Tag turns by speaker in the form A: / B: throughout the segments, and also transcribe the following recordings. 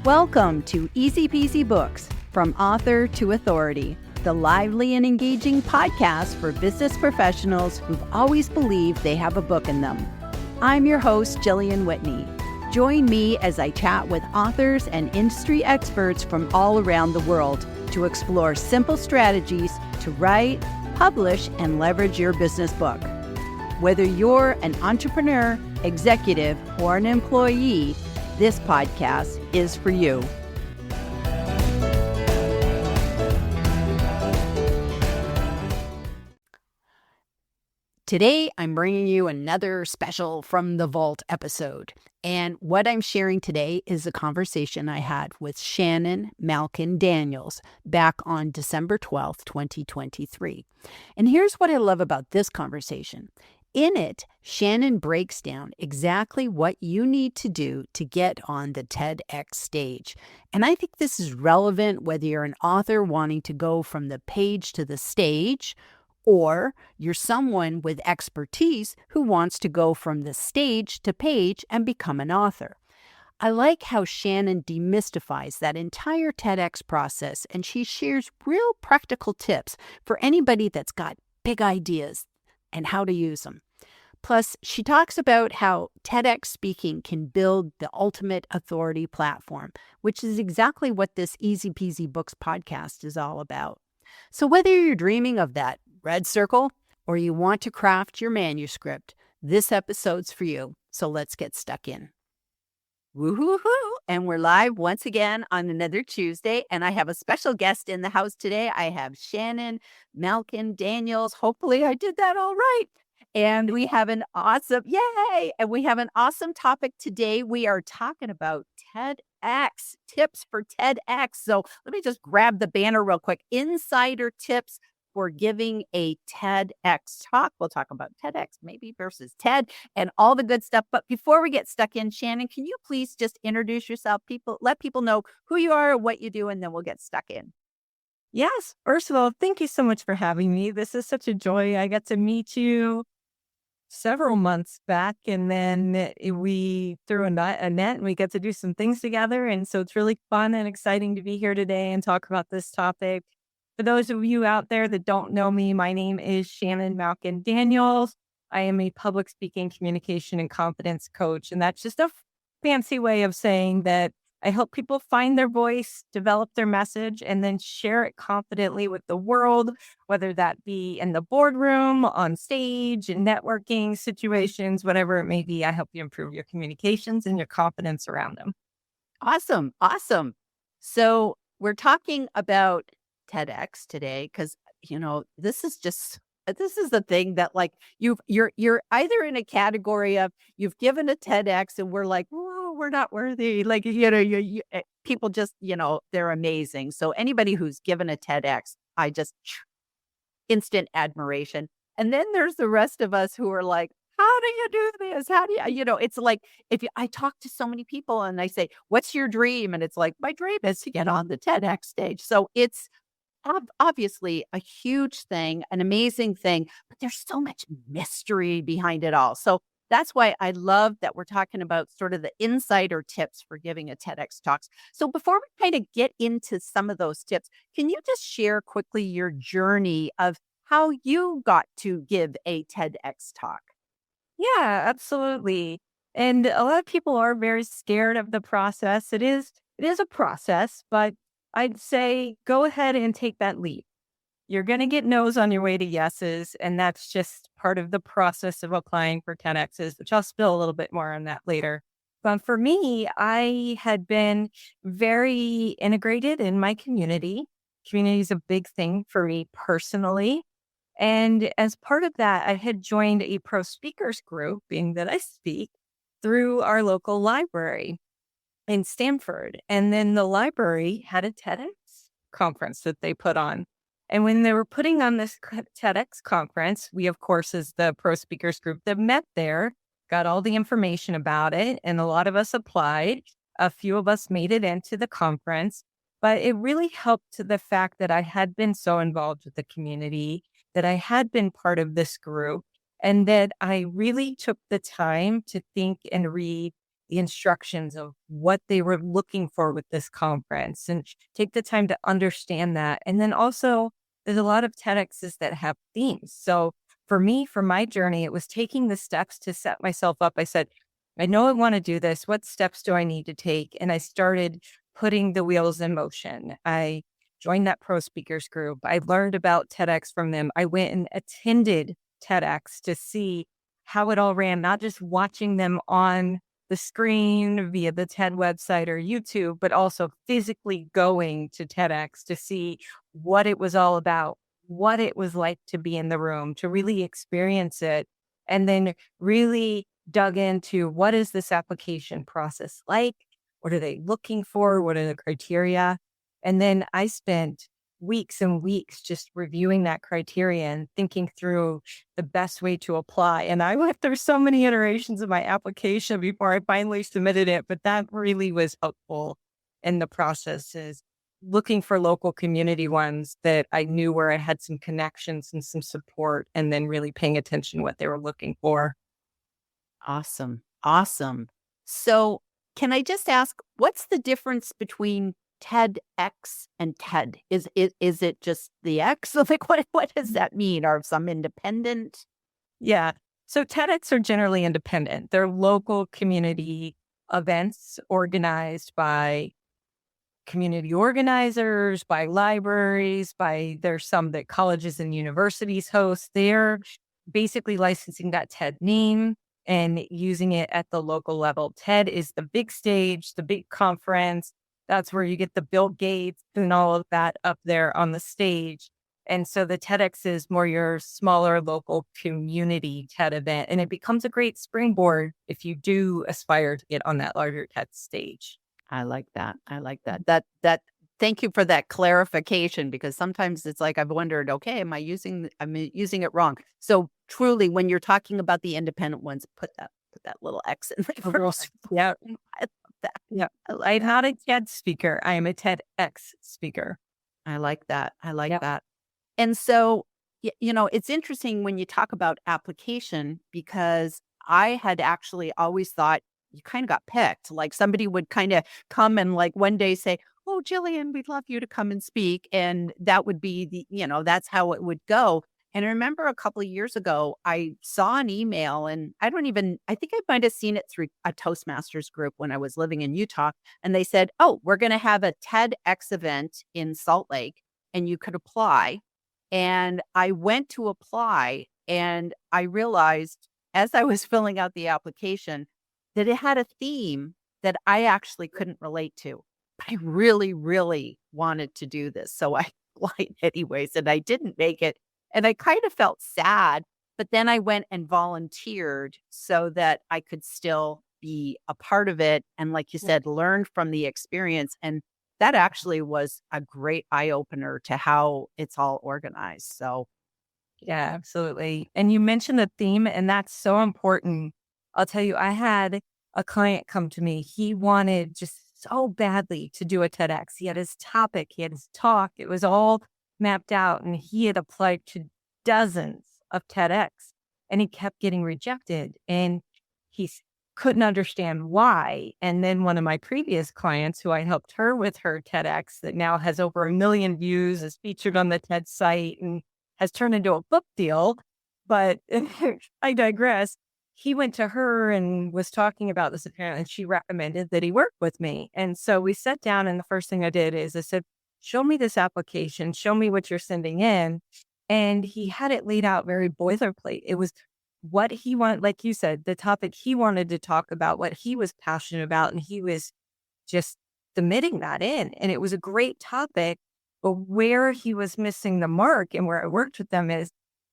A: Welcome to Easy Peasy Books, From Author to Authority, the lively and engaging podcast for business professionals who've always believed they have a book in them. I'm your host, Jillian Whitney. Join me as I chat with authors and industry experts from all around the world to explore simple strategies to write, publish, and leverage your business book. Whether you're an entrepreneur, executive, or an employee, this podcast is for you. Today, I'm bringing you another special From the Vault episode. And what I'm sharing today is a conversation I had with Shannon Malkin Daniels back on December 12th, 2023. And here's what I love about this conversation. In it, Shannon breaks down exactly what you need to do to get on the TEDx stage. And I think this is relevant whether you're an author wanting to go from the page to the stage, or you're someone with expertise who wants to go from the stage to page and become an author. I like how Shannon demystifies that entire TEDx process, and she shares real practical tips for anybody that's got big ideas and how to use them. Plus, she talks about how TEDx speaking can build the ultimate authority platform, which is exactly what this Easy Peasy Books podcast is all about. So whether you're dreaming of that red circle or you want to craft your manuscript, this episode's for you. So let's get stuck in. Woo-hoo-hoo! And we're live once again on another Tuesday, and I have a special guest in the house today. I have Shannon Malkin Daniels. Hopefully I did that all right. And we have an awesome, yay! And we have an awesome topic today. We are talking about TEDx, tips for TEDx. So let me just grab the banner real quick. Insider tips for giving a TEDx talk. We'll talk about TEDx maybe versus TED and all the good stuff. But before we get stuck in, Shannon, can you please just introduce yourself? Let people know who you are, what you do, and then we'll get stuck in.
B: Yes. First of all, thank you so much for having me. This is such a joy. I got to meet you several months back, and then we threw a net and we get to do some things together. And so it's really fun and exciting to be here today and talk about this topic. For those of you out there that don't know me, my name is Shannon Malkin Daniels. I am a public speaking, communication, and confidence coach. And that's just a fancy way of saying that I help people find their voice, develop their message, and then share it confidently with the world, whether that be in the boardroom, on stage, in networking situations, whatever it may be. I help you improve your communications and your confidence around them.
A: Awesome. Awesome. So we're talking about TEDx today because, this is the thing that like you're either in a category of you've given a TEDx and we're like, oh, we're not worthy. Like, people just, they're amazing. So anybody who's given a TEDx, I just instant admiration. And then there's the rest of us who are like, how do you do this? How do you, it's like, I talk to so many people and I say, what's your dream? And it's like, my dream is to get on the TEDx stage. So it's obviously a huge thing, an amazing thing, but there's so much mystery behind it all. So that's why I love that we're talking about sort of the insider tips for giving a TEDx talks. So before we kind of get into some of those tips, can you just share quickly your journey of how you got to give a TEDx talk?
B: Yeah, absolutely. And a lot of people are very scared of the process. It is a process, but I'd say go ahead and take that leap. You're going to get no's on your way to yeses, and that's just part of the process of applying for TEDx's, which I'll spill a little bit more on that later. But for me, I had been very integrated in my community. Community is a big thing for me personally. And as part of that, I had joined a pro speakers group, being that I speak, through our local library in Stamford. And then the library had a TEDx conference that they put on. And when they were putting on this TEDx conference, we, of course, as the pro speakers group that met there, got all the information about it. And a lot of us applied. A few of us made it into the conference. But it really helped to the fact that I had been so involved with the community, that I had been part of this group, and that I really took the time to think and read the instructions of what they were looking for with this conference and take the time to understand that. And then also, there's a lot of TEDx's that have themes. So for me, for my journey, it was taking the steps to set myself up. I said, I know I want to do this. What steps do I need to take? And I started putting the wheels in motion. I joined that pro speakers group. I learned about TEDx from them. I went and attended TEDx to see how it all ran, not just watching them on the screen via the TED website or YouTube, but also physically going to TEDx to see what it was all about, what it was like to be in the room, to really experience it, and then really dug into what is this application process like? What are they looking for? What are the criteria? And then I spent weeks and weeks just reviewing that criteria and thinking through the best way to apply. And I went through so many iterations of my application before I finally submitted it, but that really was helpful in the process, is looking for local community ones that I knew where I had some connections and some support, and then really paying attention to what they were looking for.
A: Awesome. Awesome. So, can I just ask, what's the difference between TEDx and TED? Is it just the X? Like, what does that mean? Are some independent?
B: Yeah. So TEDx are generally independent. They're local community events organized by community organizers, by libraries, there's some that colleges and universities host. They're basically licensing that TED name and using it at the local level. TED is the big stage, the big conference. That's where you get the Bill Gates and all of that up there on the stage. And so the TEDx is more your smaller local community TED event. And it becomes a great springboard if you do aspire to get on that larger TED stage.
A: I like that. I like that. That thank you for that clarification, because sometimes it's like I've wondered, okay, I'm using it wrong. So truly, when you're talking about the independent ones, put that little X in there.
B: Yeah.
A: I love that.
B: Yeah.
A: I like
B: I'm
A: that.
B: not a TED speaker. I am a TEDx speaker.
A: I like that. I like
B: Yeah.
A: that. And so, it's interesting when you talk about application, because I had actually always thought you kind of got picked. Like somebody would kind of come and like one day say, "Oh, Jillian, we'd love you to come and speak." And that would be that's how it would go. And I remember a couple of years ago, I saw an email, and I think I might have seen it through a Toastmasters group when I was living in Utah. And they said, "Oh, we're going to have a TEDx event in Salt Lake and you could apply." And I went to apply, and I realized as I was filling out the application that it had a theme that I actually couldn't relate to. But I really, really wanted to do this. So I applied anyways, and I didn't make it. And I kind of felt sad. But then I went and volunteered so that I could still be a part of it. And like you said, learn from the experience. And that actually was a great eye opener to how it's all organized. So,
B: Yeah, absolutely. And you mentioned the theme, and that's so important. I'll tell you, I had a client come to me. He wanted just so badly to do a TEDx. He had his topic, he had his talk. It was all mapped out, and he had applied to dozens of TEDx, and he kept getting rejected. And he couldn't understand why. And then one of my previous clients, who I helped her with her TEDx, that now has over 1 million views, is featured on the TED site, and has turned into a book deal. But I digress. He went to her and was talking about this apparently, and she recommended that he work with me. And so we sat down, and the first thing I did is I said, show me this application, show me what you're sending in. And he had it laid out very boilerplate. It was what he wanted, like you said, the topic he wanted to talk about, what he was passionate about, and he was just submitting that in. And it was a great topic. But where he was missing the mark, and where I worked with them, is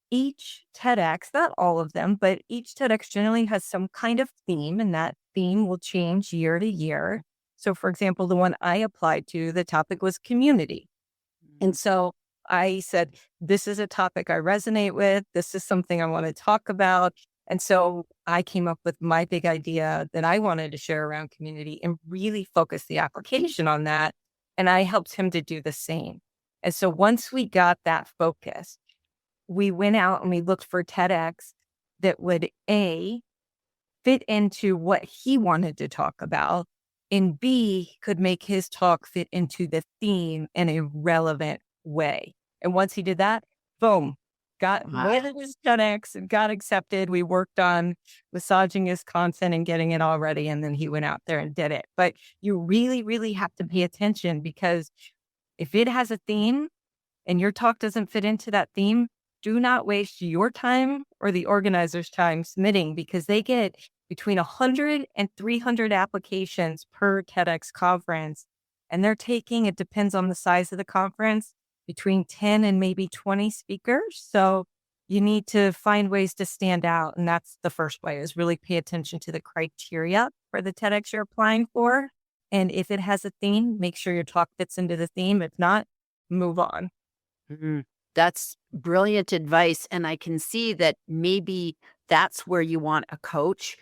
B: each TEDx, not all of them, but each TEDx generally has some kind of theme, and that theme will change year to year. So, for example, the one I applied to, the topic was community. And so I said, this is a topic I resonate with. This is something I want to talk about. And so I came up with my big idea that I wanted to share around community and really focus the application on that. And I helped him to do the same. And so once we got that focus, we went out and we looked for TEDx that would fit into what he wanted to talk about, and B, could make his talk fit into the theme in a relevant way. And once he did that, boom, landed his TEDx and got accepted. We worked on massaging his content and getting it all ready. And then he went out there and did it. But you really, really have to pay attention, because if it has a theme and your talk doesn't fit into that theme, do not waste your time or the organizer's time submitting, because they get between 100 and 300 applications per TEDx conference. And they're taking, it depends on the size of the conference, between 10 and maybe 20 speakers. So you need to find ways to stand out. And that's the first way, is really pay attention to the criteria for the TEDx you're applying for. And if it has a theme, make sure your talk fits into the theme. If not, move on.
A: Mhm. That's brilliant advice. And I can see that maybe that's where you want a coach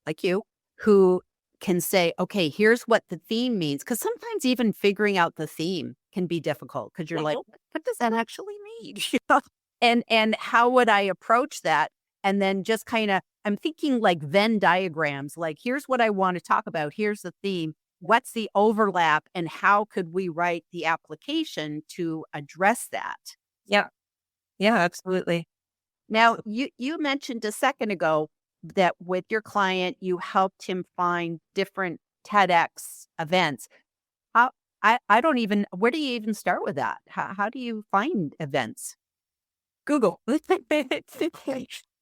A: like you who can say, okay, here's what the theme means. Because sometimes even figuring out the theme can be difficult, because you're like, what does that actually mean? You know? And how would I approach that? And then just kind of, I'm thinking like Venn diagrams, like, here's what I want to talk about. Here's the theme. What's the overlap, and how could we write the application to address that?
B: Yeah. Yeah, absolutely.
A: Now, you mentioned a second ago that with your client, you helped him find different TEDx events. How I don't even, where do you even start with that? How do you find events?
B: Google.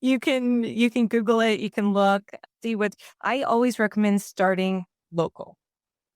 B: You can Google it, you can look, see what I always recommend: starting local.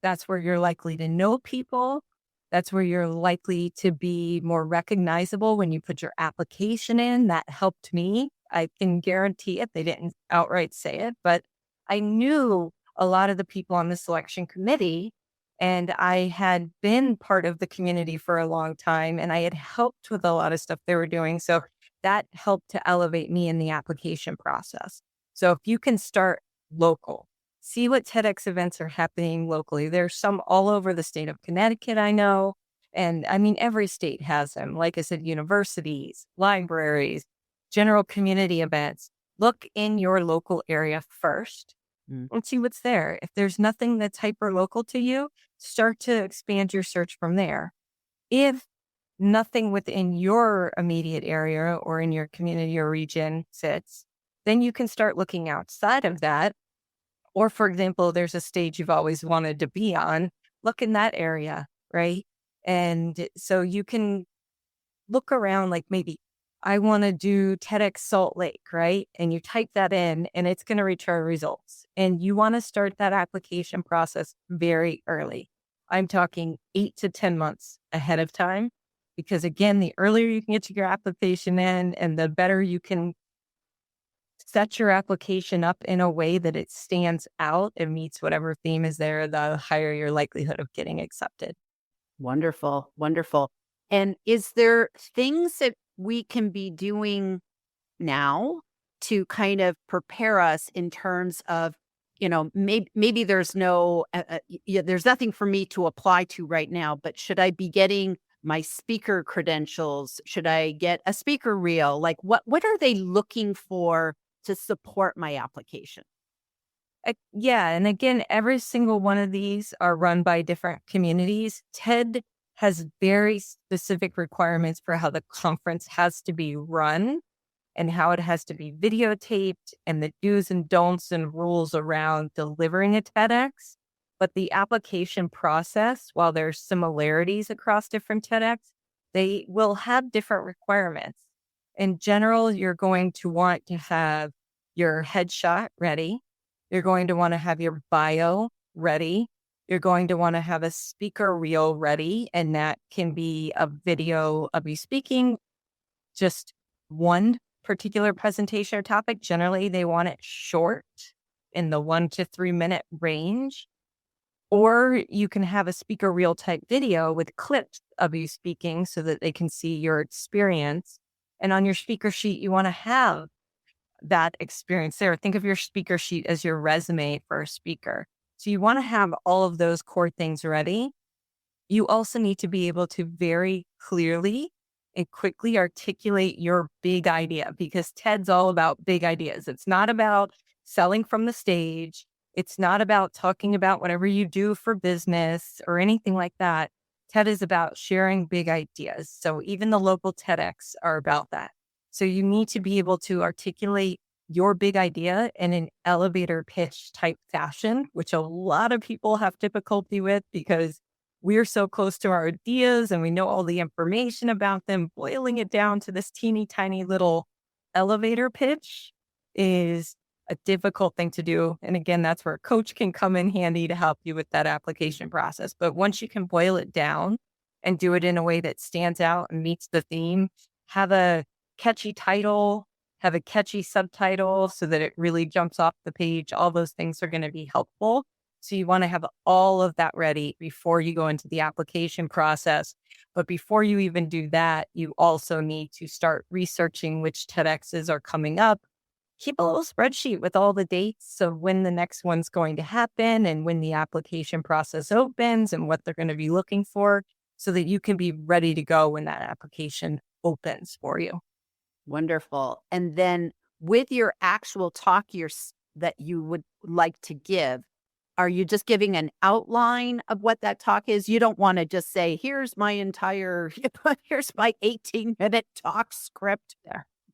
B: That's where you're likely to know people. That's where you're likely to be more recognizable when you put your application in. That helped me. I can guarantee it. They didn't outright say it, but I knew a lot of the people on the selection committee, and I had been part of the community for a long time, and I had helped with a lot of stuff they were doing. So that helped to elevate me in the application process. So if you can start local, see what TEDx events are happening locally. There's some all over the state of Connecticut, I know. And I mean, every state has them. Like I said, universities, libraries, general community events. Look in your local area first
A: Mm.
B: and see what's there. If there's nothing that's hyper local to you, start to expand your search from there. If nothing within your immediate area or in your community or region sits, then you can start looking outside of that. Or, for example, there's a stage you've always wanted to be on, look in that area, right? And so you can look around, like, maybe I want to do TEDx Salt Lake, right? And you type that in and it's going to return results. And you want to start that application process very early. I'm talking 8 to 10 months ahead of time, because again, the earlier you can get your application in and the better you can set your application up in a way that it stands out and meets whatever theme is there, the higher your likelihood of getting accepted.
A: Wonderful, wonderful. And is there things that we can be doing now to kind of prepare us in terms of, maybe there's there's nothing for me to apply to right now, but should I be getting my speaker credentials? Should I get a speaker reel? Like, what are they looking for to support my application?
B: Yeah. And again, every single one of these are run by different communities. TED has very specific requirements for how the conference has to be run and how it has to be videotaped, and the do's and don'ts and rules around delivering a TEDx. But the application process, while there's similarities across different TEDx, they will have different requirements. In general, you're going to want to have your headshot ready. You're going to want to have your bio ready. You're going to want to have a speaker reel ready, and that can be a video of you speaking, just one particular presentation or topic. Generally, they want it short, in the 1 to 3 minute range. Or you can have a speaker reel type video with clips of you speaking so that they can see your experience. And on your speaker sheet, you want to have that experience there. Think of your speaker sheet as your resume for a speaker. So you want to have all of those core things ready. You also need to be able to very clearly and quickly articulate your big idea, because TED's all about big ideas. It's not about selling from the stage. It's not about talking about whatever you do for business or anything like that. TED is about sharing big ideas. So even the local TEDx are about that. So you need to be able to articulate your big idea in an elevator pitch type fashion, which a lot of people have difficulty with because we're so close to our ideas and we know all the information about them. Boiling it down to this teeny tiny little elevator pitch is a difficult thing to do. And again, that's where a coach can come in handy to help you with that application process. But once you can boil it down and do it in a way that stands out and meets the theme, have a catchy title, have a catchy subtitle so that it really jumps off the page. All those things are going to be helpful. So you want to have all of that ready before you go into the application process. But before you even do that, you also need to start researching which TEDx's are coming up. Keep a little spreadsheet with all the dates of when the next one's going to happen and when the application process opens and what they're going to be looking for so that you can be ready to go when that application opens for you.
A: Wonderful. And then with your actual talk that you would like to give, are you just giving an outline of what that talk is? You don't want to just say, here's my 18-minute talk script.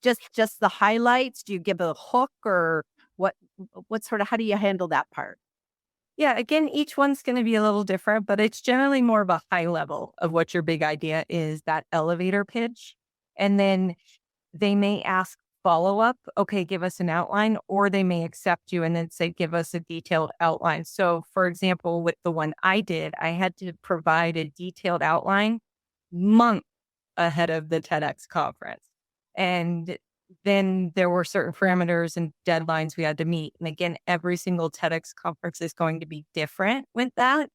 A: Just the highlights? Do you give a hook or what sort of, how do you handle that part?
B: Yeah, again, each one's going to be a little different, but it's generally more of a high level of what your big idea is, that elevator pitch. And then they may ask follow up, okay, give us an outline, or they may accept you and then say, give us a detailed outline. So, for example, with the one I did, I had to provide a detailed outline months ahead of the TEDx conference. And then there were certain parameters and deadlines we had to meet. And again, every single TEDx conference is going to be different with that,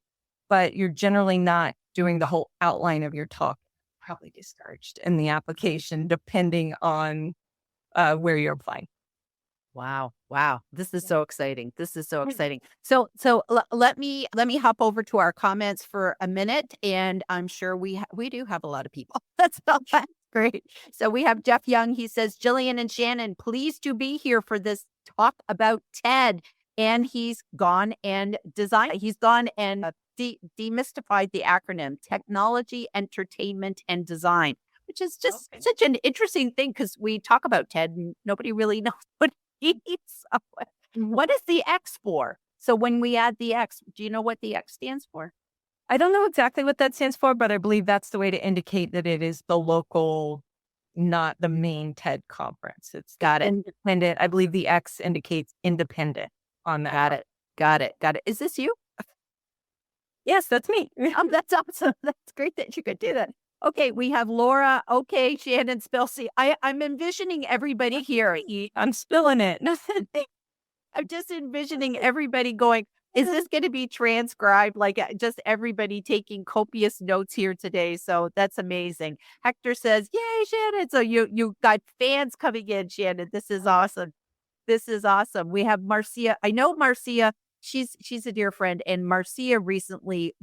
B: but you're generally not doing the whole outline of your talk. Probably discouraged in the application, depending on where you're applying.
A: Wow. Wow. This is so exciting. This is so exciting. So let me hop over to our comments for a minute. And I'm sure we do have a lot of people. That's great. So we have Jeff Young. He says, Jillian and Shannon, please do be here for this talk about TED. And he's gone and demystified the acronym Technology, Entertainment, and Design, which is just such an interesting thing because we talk about TED and nobody really knows what it means. What is the X for? So when we add the X, do you know what the X stands for?
B: I don't know exactly what that stands for, but I believe that's the way to indicate that it is the local, not the main TED conference. It's
A: Got it.
B: Independent. I believe the X indicates independent on that.
A: Got it. Is this you?
B: Yes, that's me.
A: That's awesome. That's great that you could do that. Okay, we have Laura. Okay, Shannon Spilsey. I'm envisioning everybody here.
B: I'm spilling it.
A: I'm just envisioning everybody going, is this going to be transcribed? Like just everybody taking copious notes here today. So that's amazing. Hector says, yay, Shannon. So you got fans coming in, Shannon. This is awesome. This is awesome. We have Marcia. I know Marcia. She's a dear friend, and Marcia recently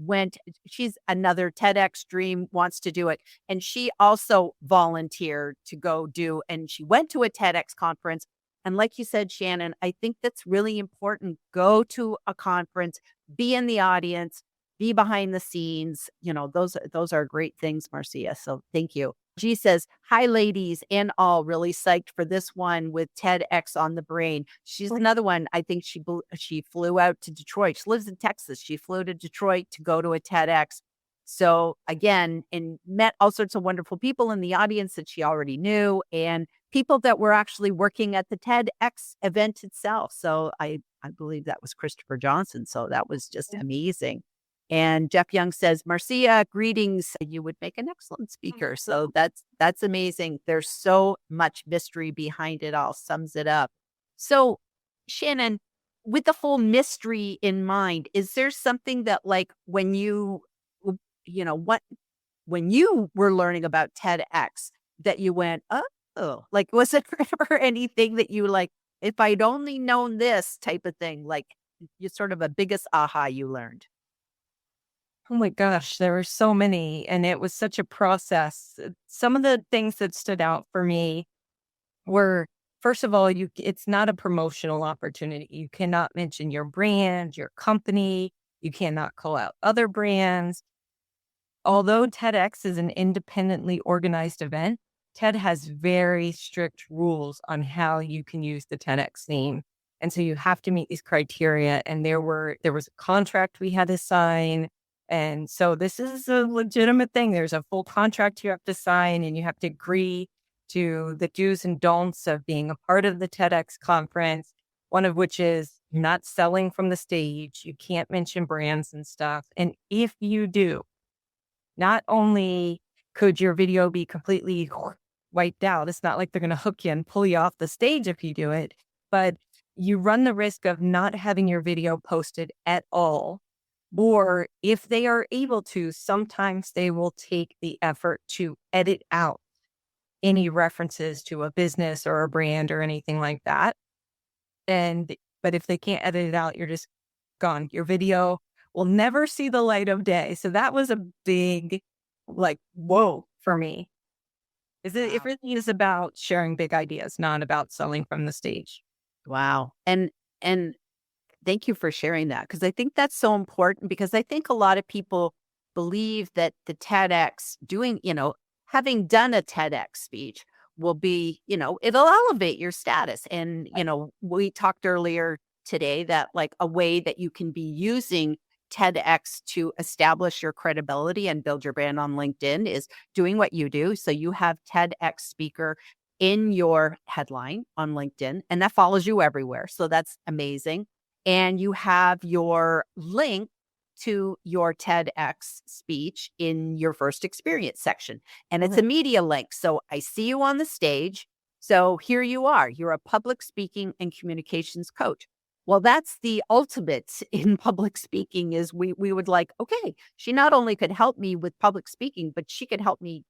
A: she's another TEDx dream, wants to do it. And she also volunteered to go do, and she went to a TEDx conference. And like you said, Shannon, I think that's really important. Go to a conference, be in the audience, be behind the scenes. Those are great things, Marcia. So thank you. G says, hi, ladies and all, really psyched for this one with TEDx on the brain. She's another one. I think she flew out to Detroit. She lives in Texas. She flew to Detroit to go to a TEDx. So again, and met all sorts of wonderful people in the audience that she already knew and people that were actually working at the TEDx event itself. So I believe that was Christopher Johnson. So that was just amazing. And Jeff Young says, Marcia, greetings. You would make an excellent speaker. So that's amazing. There's so much mystery behind it all, sums it up. So Shannon, with the whole mystery in mind, is there something that like when you were learning about TEDx that you went, oh, like, was it ever anything that you like, if I'd only known this type of thing, like you sort of a biggest aha you learned?
B: Oh my gosh, there were so many, and it was such a process. Some of the things that stood out for me were first of all, it's not a promotional opportunity. You cannot mention your brand, your company. You cannot call out other brands. Although TEDx is an independently organized event, TED has very strict rules on how you can use the TEDx name. And so you have to meet these criteria. And there was a contract we had to sign. And so this is a legitimate thing. There's a full contract you have to sign, and you have to agree to the do's and don'ts of being a part of the TEDx conference, one of which is not selling from the stage. You can't mention brands and stuff. And if you do, not only could your video be completely wiped out, it's not like they're going to hook you and pull you off the stage if you do it, but you run the risk of not having your video posted at all. Or if they are able to, sometimes they will take the effort to edit out any references to a business or a brand or anything like that. But if they can't edit it out, you're just gone. Your video will never see the light of day. So that was a big, whoa for me. It
A: Wow.
B: really is about sharing big ideas, not about selling from the stage.
A: Wow. And thank you for sharing that, because I think that's so important, because I think a lot of people believe that the TEDx having done a TEDx speech will be, it'll elevate your status. And, we talked earlier today that like a way that you can be using TEDx to establish your credibility and build your brand on LinkedIn is doing what you do. So you have TEDx speaker in your headline on LinkedIn, and that follows you everywhere. So that's amazing. And you have your link to your TEDx speech in your first experience section. And it's a media link. So I see you on the stage. So here you are. You're a public speaking and communications coach. Well, that's the ultimate in public speaking is we would like, okay, she not only could help me with public speaking, but she could help me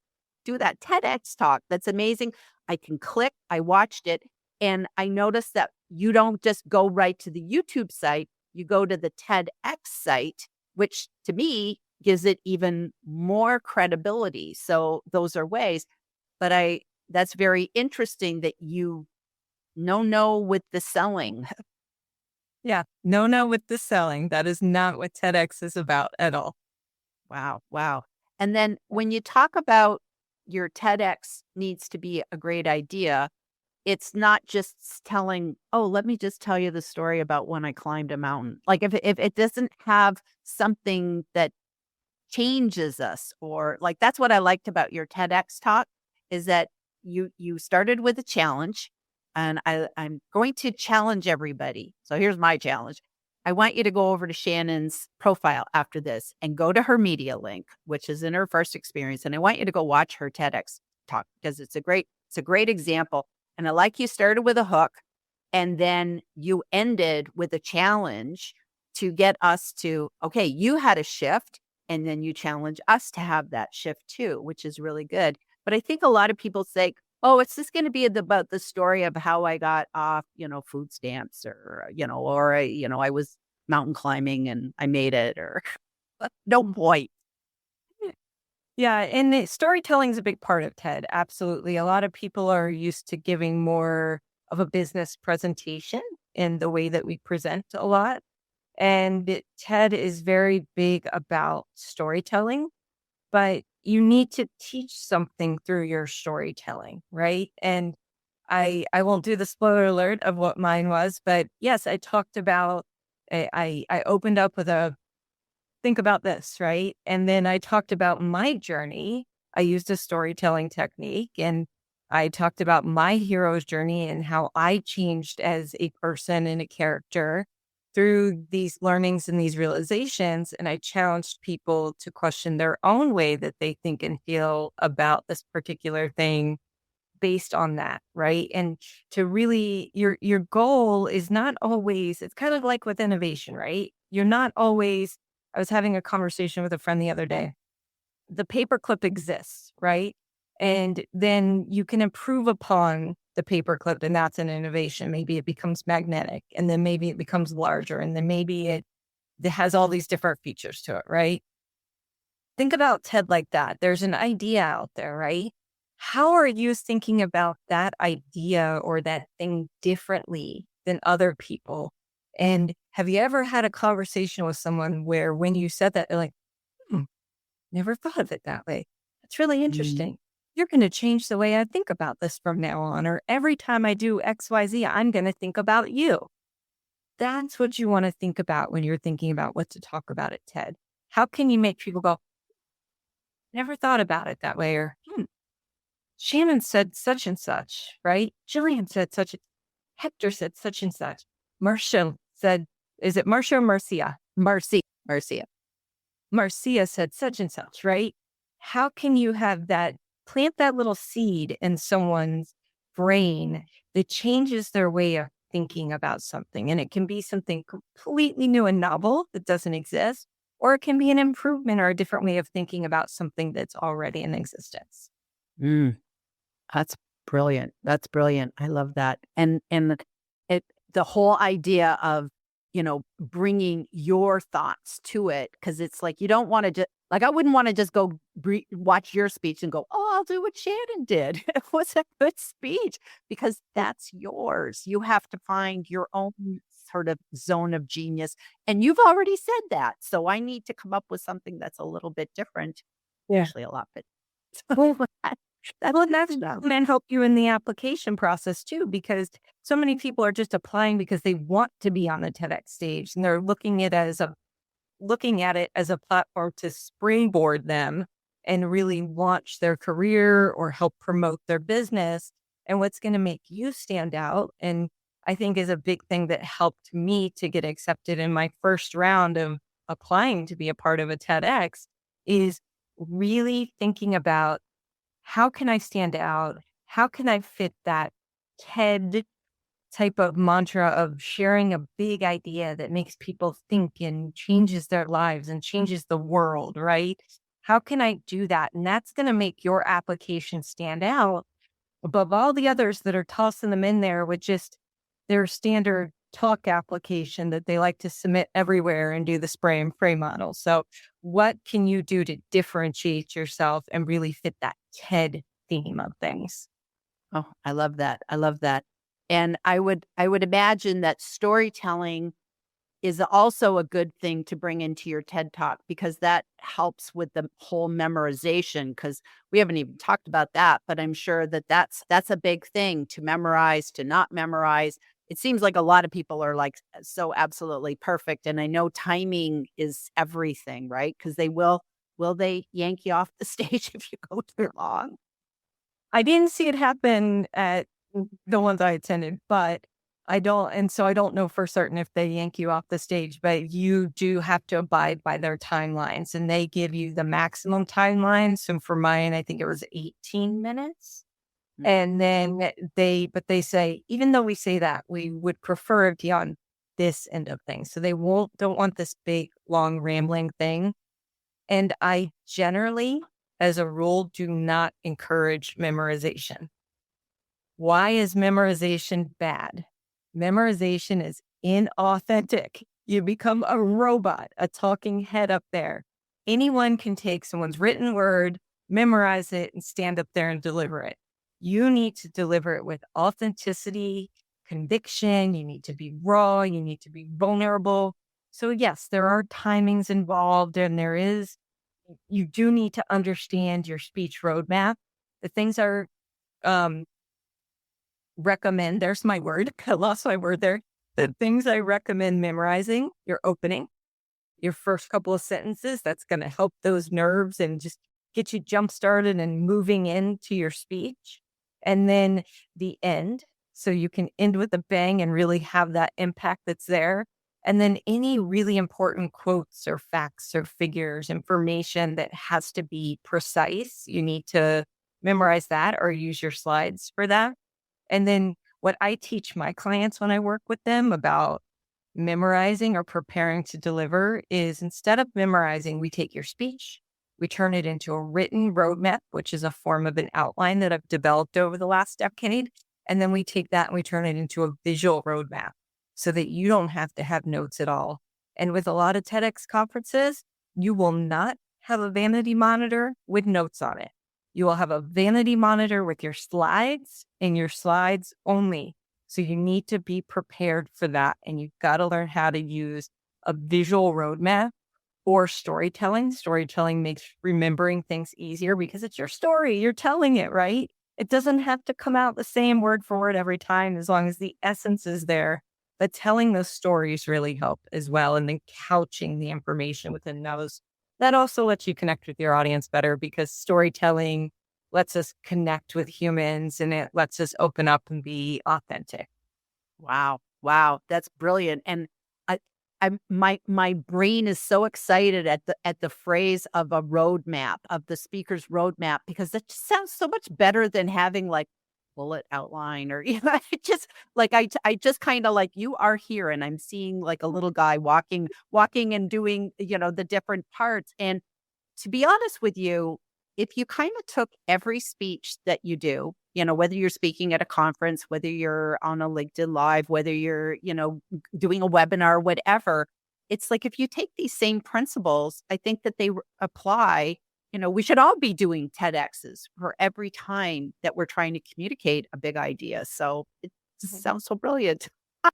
A: do that TEDx talk. That's amazing. I can click. I watched it. And I noticed that you don't just go right to the YouTube site, you go to the TEDx site, which to me gives it even more credibility. So those are ways. But that's very interesting that you no with the selling.
B: Yeah. No, with the selling. That is not what TEDx is about at all.
A: Wow. Wow. And then when you talk about your TEDx needs to be a great idea, it's not just telling, "Oh, let me just tell you the story about when I climbed a mountain." Like, if it doesn't have something that changes us, or like, that's what I liked about your TEDx talk, is that you started with a challenge, and I'm going to challenge everybody. So here's my challenge. I want you to go over to Shannon's profile after this and go to her media link, which is in her first experience. And I want you to go watch her TEDx talk, because it's a great example. And I like you started with a hook, and then you ended with a challenge to get us to, okay, you had a shift, and then you challenge us to have that shift too, which is really good. But I think a lot of people say, oh, it's just going to be about the story of how I got off, food stamps, or, I was mountain climbing and I made it, or no point.
B: Yeah, and storytelling is a big part of TED. Absolutely. A lot of people are used to giving more of a business presentation in the way that we present a lot. And TED is very big about storytelling, but you need to teach something through your storytelling, right? And I won't do the spoiler alert of what mine was, but yes, I talked about I opened up with a think about this, right? And then I talked about my journey. I used a storytelling technique, and I talked about my hero's journey and how I changed as a person and a character through these learnings and these realizations. And I challenged people to question their own way that they think and feel about this particular thing based on that, right? And to really your goal is not always, it's kind of like with innovation, right? You're not always I was having a conversation with a friend the other day. The paperclip exists, right? And then you can improve upon the paperclip, and that's an innovation. Maybe it becomes magnetic, and then maybe it becomes larger, and then maybe it has all these different features to it, right? Think about TED like that. There's an idea out there, right? How are you thinking about that idea or that thing differently than other people? And have you ever had a conversation with someone where when you said that, they're like, hmm, never thought of it that way. That's really
A: Mm.
B: interesting. You're going to change the way I think about this from now on. Or every time I do XYZ, I'm going to think about you. That's what you want to think about when you're thinking about what to talk about at TED. How can you make people go, never thought about it that way? Or, Shannon said such and such, right? Jillian said such, Hector said such and such. Marcia said, is it Marcia or Marcia?
A: Marcia.
B: Marcia said such and such, right? How can you have that, plant that little seed in someone's brain that changes their way of thinking about something? And it can be something completely new and novel that doesn't exist, or it can be an improvement or a different way of thinking about something that's already in existence.
A: Mm. That's brilliant. That's brilliant. I love that. And it the whole idea of, bringing your thoughts to it, because it's like you don't want to just like I wouldn't want to just go watch your speech and go, "Oh, I'll do what Shannon did." It was a good speech because that's yours. You have to find your own sort of zone of genius, and you've already said that. So I need to come up with something that's a little bit different,
B: Yeah.
A: actually a lot bit.
B: Well, that's then help you in the application process too, because so many people are just applying because they want to be on the TEDx stage and they're looking at it as a platform to springboard them and really launch their career or help promote their business. And what's going to make you stand out, and I think is a big thing that helped me to get accepted in my first round of applying to be a part of a TEDx, is really thinking about, how can I stand out? How can I fit that TED type of mantra of sharing a big idea that makes people think and changes their lives and changes the world, right? How can I do that? And that's going to make your application stand out above all the others that are tossing them in there with just their standard talk application that they like to submit everywhere and do the spray and pray model. So, what can you do to differentiate yourself and really fit that TED theme of things?
A: Oh, I love that. I love that. And I would imagine that storytelling is also a good thing to bring into your TED Talk because that helps with the whole memorization. Because we haven't even talked about that, but I'm sure that that's a big thing to memorize, to not memorize. It seems like a lot of people are like so absolutely perfect, and I know timing is everything, right? Because will they yank you off the stage if you go too long?
B: I didn't see it happen at the ones I attended, but I don't know for certain if they yank you off the stage, but you do have to abide by their timelines and they give you the maximum timeline. So for mine, I think it was 18 minutes. And then but they say, even though we say that, we would prefer it beyond this end of things. So they don't want this big, long, rambling thing. And I generally, as a rule, do not encourage memorization. Why is memorization bad? Memorization is inauthentic. You become a robot, a talking head up there. Anyone can take someone's written word, memorize it, and stand up there and deliver it. You need to deliver it with authenticity, conviction. You need to be raw. You need to be vulnerable. So, yes, there are timings involved, and you do need to understand your speech roadmap. The things are um, recommend, there's my word, I lost my word there. The things I recommend memorizing: your opening, your first couple of sentences. That's going to help those nerves and just get you jump started and moving into your speech. And then the end, so you can end with a bang and really have that impact that's there. And then any really important quotes or facts or figures, information that has to be precise, you need to memorize that or use your slides for that. And then what I teach my clients when I work with them about memorizing or preparing to deliver is, instead of memorizing, we take your speech, we turn it into a written roadmap, which is a form of an outline that I've developed over the last decade. And then we take that and we turn it into a visual roadmap so that you don't have to have notes at all. And with a lot of TEDx conferences, you will not have a vanity monitor with notes on it. You will have a vanity monitor with your slides and your slides only. So you need to be prepared for that. And you've got to learn how to use a visual roadmap or storytelling. Storytelling makes remembering things easier because it's your story. You're telling it, right? It doesn't have to come out the same word for word every time as long as the essence is there. But telling those stories really help as well. And then couching the information within those. That also lets you connect with your audience better because storytelling lets us connect with humans and it lets us open up and be authentic.
A: Wow. Wow. That's brilliant. And my brain is so excited at the phrase of a roadmap, of the speaker's roadmap, because that just sounds so much better than having like bullet outline or it just like I just kind of like you are here and I'm seeing like a little guy walking and doing, the different parts. And to be honest with you, if you kind of took every speech that you do, whether you're speaking at a conference, whether you're on a LinkedIn Live, whether you're, doing a webinar, whatever, it's like if you take these same principles, I think that they apply. We should all be doing TEDx's for every time that we're trying to communicate a big idea. So it just sounds so brilliant. I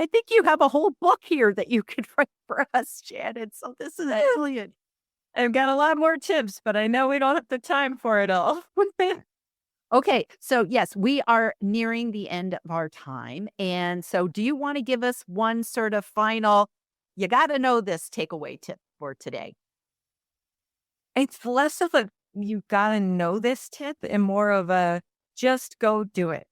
A: think you have a whole book here that you could write for us, Shannon. So this is brilliant.
B: I've got a lot more tips, but I know we don't have the time for it all.
A: Okay, so yes, we are nearing the end of our time. And so do you want to give us one sort of final, you got to know this takeaway tip for today?
B: It's less of a you got to know this tip and more of a just go do it.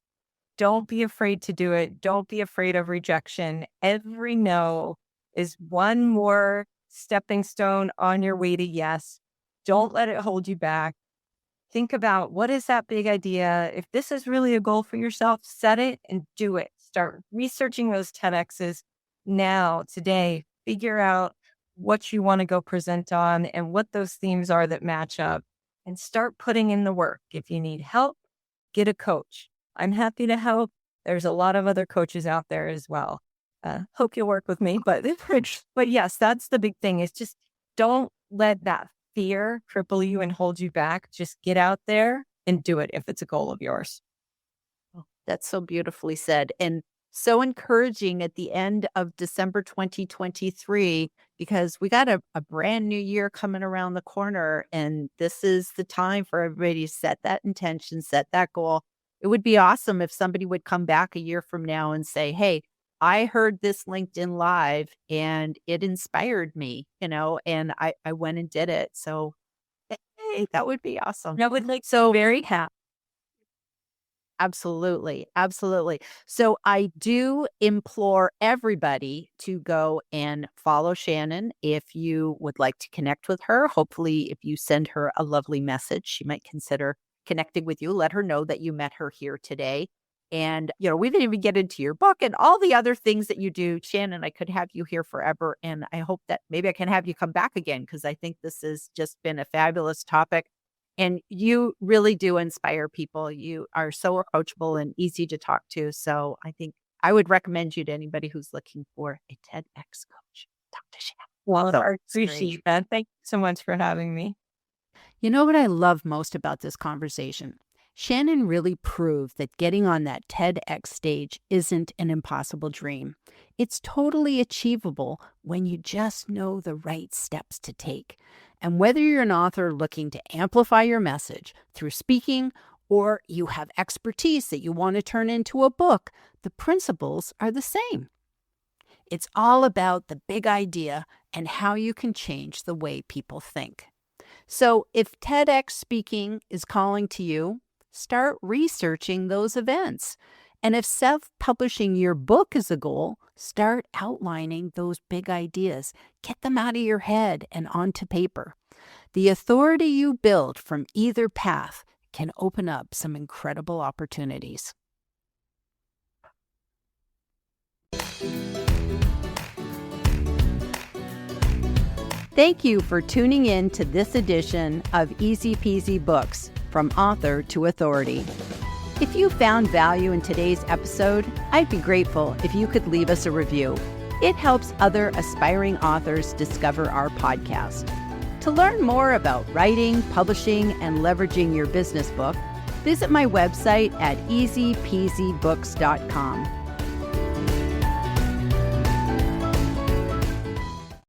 B: Don't be afraid to do it. Don't be afraid of rejection. Every no is one more stepping stone on your way to yes. Don't let it hold you back. Think about what is that big idea? If this is really a goal for yourself, set it and do it. Start researching those TEDx's now, today. Figure out what you want to go present on and what those themes are that match up and start putting in the work. If you need help, get a coach. I'm happy to help. There's a lot of other coaches out there as well. Hope you'll work with me, but yes, that's the big thing is just don't let that fear cripple you and hold you back. Just get out there and do it if it's a goal of yours.
A: Oh, that's so beautifully said. And so encouraging at the end of December 2023, because we got a brand new year coming around the corner. And this is the time for everybody to set that intention, set that goal. It would be awesome if somebody would come back a year from now and say, hey, I heard this LinkedIn Live and it inspired me, and I went and did it. So hey, that would be awesome.
B: That would make so very happy.
A: Absolutely. Absolutely. So I do implore everybody to go and follow Shannon if you would like to connect with her. Hopefully, if you send her a lovely message, she might consider connecting with you. Let her know that you met her here today. And, we didn't even get into your book and all the other things that you do. Shannon, I could have you here forever. And I hope that maybe I can have you come back again because I think this has just been a fabulous topic. And you really do inspire people. You are so approachable and easy to talk to. So I think I would recommend you to anybody who's looking for a TEDx coach. Talk to Shannon.
B: Well, I appreciate that. Thank you so much for having me.
A: You know what I love most about this conversation? Shannon really proved that getting on that TEDx stage isn't an impossible dream. It's totally achievable when you just know the right steps to take. And whether you're an author looking to amplify your message through speaking or you have expertise that you want to turn into a book, the principles are the same. It's all about the big idea and how you can change the way people think. So if TEDx speaking is calling to you, start researching those events. And if self-publishing your book is a goal, start outlining those big ideas. Get them out of your head and onto paper. The authority you build from either path can open up some incredible opportunities. Thank you for tuning in to this edition of Easy Peasy Books, From Author to Authority. If you found value in today's episode, I'd be grateful if you could leave us a review. It helps other aspiring authors discover our podcast. To learn more about writing, publishing, and leveraging your business book, visit my website at easypeasybooks.com.